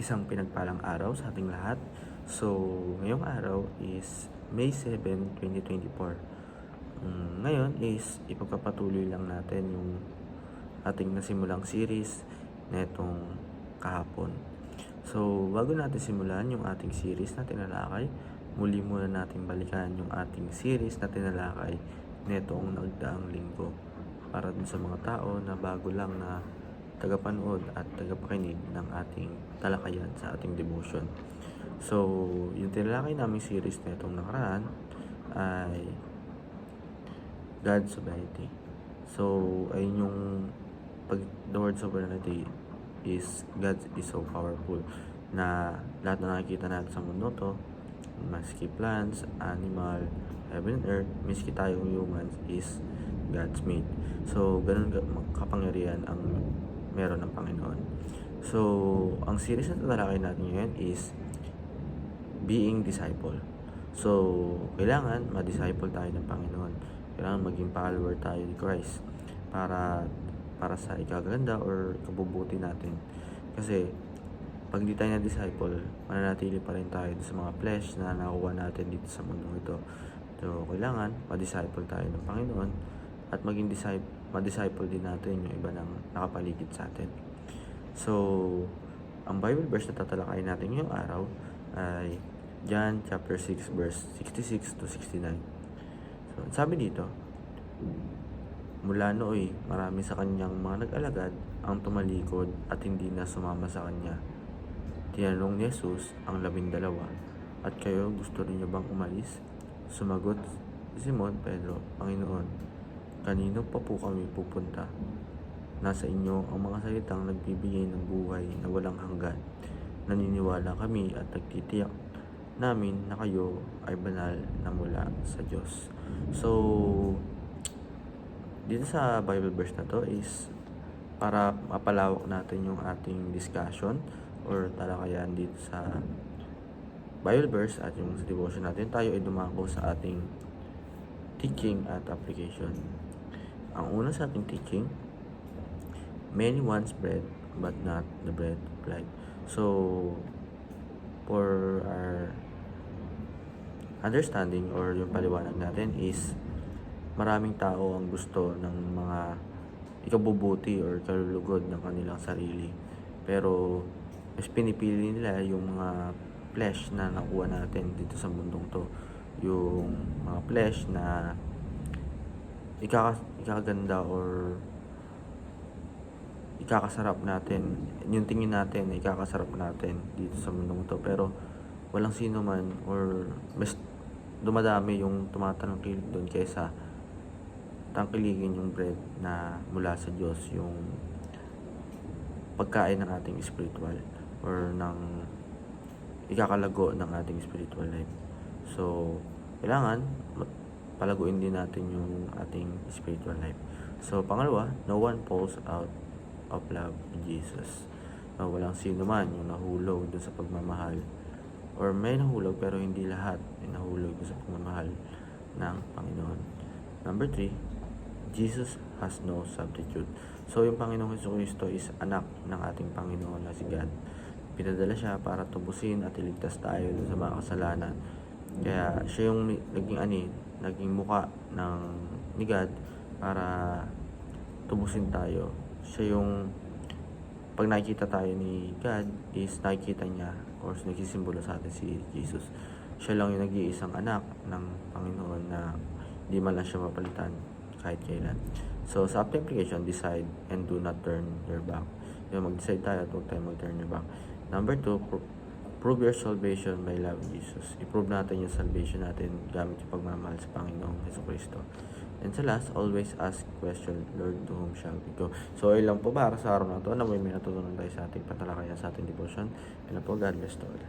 Isang pinagpalang araw sa ating lahat. So, ngayong araw is May 7, 2024. Ngayon is ipagpapatuloy lang natin yung ating nasimulang series netong kahapon. So, bago natin simulan yung ating series na tinalakay, muli muna natin balikan yung ating series na tinalakay netong nagdaang linggo. Para dun sa mga tao na bago lang na tagapanood at tagapakinig ng ating talakayan sa ating devotion. So, yung tinalakay naming series na itong nakaraan ay God's sovereignty. So, ayun yung the word sovereignty is God is so powerful na lahat na nakikita natin sa mundo to, maski plants, animal, heaven and earth, miski tayong humans is God's made. So, ganun kapangyarihan ang meron ng Panginoon. So, ang series na tatalakay natin ngayon is being disciple. So, kailangan ma-disciple tayo ng Panginoon. Kailangan maging follower tayo ni Christ para sa ikaganda or ikabubuti natin. Kasi, pag di tayo na-disciple, mananatili pa rin tayo sa mga flesh na nakuha natin dito sa mundo ito. So, kailangan ma-disciple tayo ng Panginoon at maging ma-disciple din natin yung iba ng nakapaligid sa atin. So, ang Bible verse na tatalakayin natin ngayong araw ay John chapter 6 verse 66 to 69. So, sabi dito, mula nooy marami sa kanyang mga nag-alagad ang tumalikod at hindi na sumama sa kanya. Tinanong ni Jesus ang 12, at kayo gusto niyo bang umalis? Sumagot si Simon Pedro, Panginoon, kanino pa po kami pupunta? Nasa inyo ang mga salitang nagbibigay ng buhay na walang hanggan. Naniniwala kami at nagtitiyak namin na kayo ay banal na mula sa Diyos. So, dito sa Bible verse na to is para mapalawak natin yung ating discussion or talakayan dito sa Bible verse at yung sa devotion natin, tayo ay dumako sa ating teaching at application. Ang una sa ating teaching, many wants bread but not the bread of life. So, for our understanding or yung paliwanag natin is maraming tao ang gusto ng mga ikabubuti or kalulugod ng kanilang sarili. Pero, mas pinipili nila yung mga flesh na nakuha natin dito sa mundong to. Yung mga flesh na ikakaganda or ikakasarap natin, yung tingin natin na ikakasarap natin dito sa mundong to. Pero walang sino man or mas dumadami yung tumatangkilik doon kaysa tangkiligin yung bread na mula sa Diyos, yung pagkain ng ating spiritual or ng ikakalago ng ating spiritual life. So, kailangan palaguin din natin yung ating spiritual life. So, pangalawa, no one falls out of love in Jesus. Walang sino man yung nahulog doon sa pagmamahal, or may nahulog pero hindi lahat ay nahulog doon sa pagmamahal ng Panginoon. Number 3, Jesus has no substitute. So, yung Panginoong Jesucristo is anak ng ating Panginoon na si God. Pinadala siya para tubusin at iligtas tayo sa mga kasalanan. Kaya siya yung naging muka ni God para tubusin tayo. Siya yung pag nakikita tayo ni God is nakikita niya or nagsisimbolo sa atin si Jesus. Siya lang yung nag-iisang anak ng Panginoon na hindi man lang siya mapalitan kahit kailan. So, sa application, decide and do not turn your back. Yung mag-decide tayo at huwag tayo mag-turn your back. Number 2, prove your salvation by loving Jesus. I-prove natin yung salvation natin gamit yung pagmamahal sa Panginoong Jesucristo. And sa last, always ask question, Lord, to whom shall we go? So, ayun lang po para sa araw na ito na may natutunan tayo sa ating patalakayan sa ating devotion. Yan po, God bless to all.